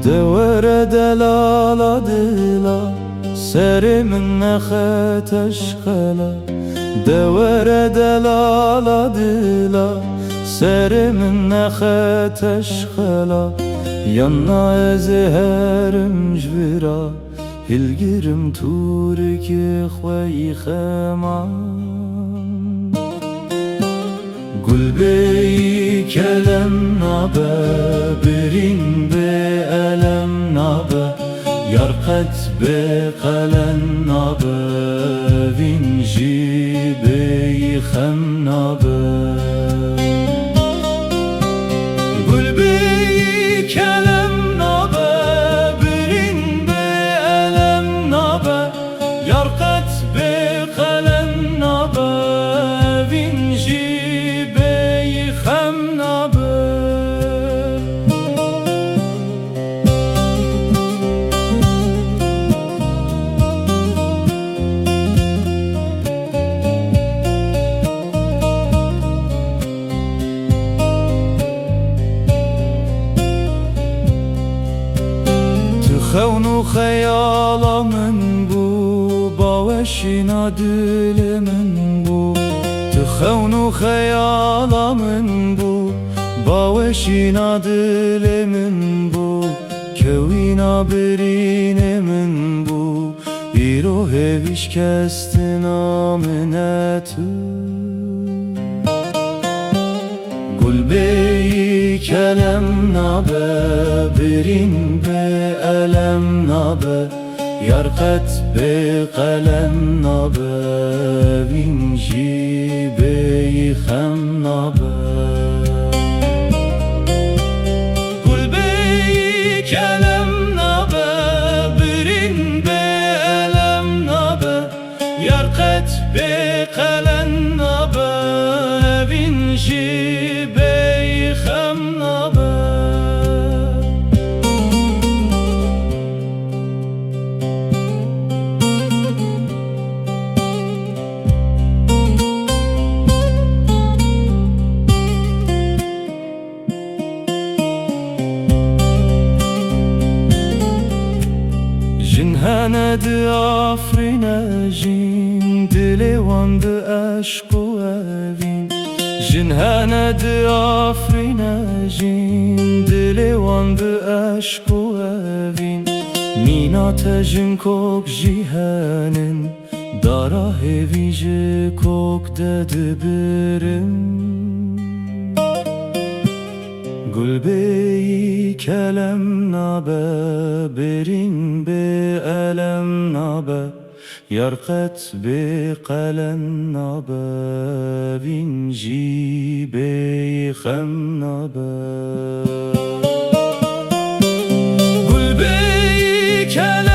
Devere delaladıla serimin nehet eşkela. Devere delaladıla serimin nehet eşkela. Yanna ezherim jvira hilgirim turki khway khama. Gulbeyi kelem nabe birin be elem nabe yarqet be qalen nabe vinji be khem nabe. Gulbeyi kelem nabe birin be elem nabe yarqet be qalen nabe vinji خونو خیالامن بو باوشینا دلمن بو تخونو خیالامن بو باوشینا دلمن بو کوینا برینمن بو ایرو هویش کستن آمنتو Gulbeyi kelem nabe birin be elem nabe yarqet be qalem nabe vinji be khem nabe. Gulbeyi kelem nabe birin be elem nabe yarqet be qalem nabe vinji Jinhanedı afrine jin dili wandı aşk u evin. Jinhanedı afrine jin dili wandı aşk u evin. Mina tejin kok jihanin dara heviji kok dedi birim. Gulbeyi kelem nabe birin be elem nabe yarqet be qalen nabe vinji be khem nabe. Gulbeyi kelem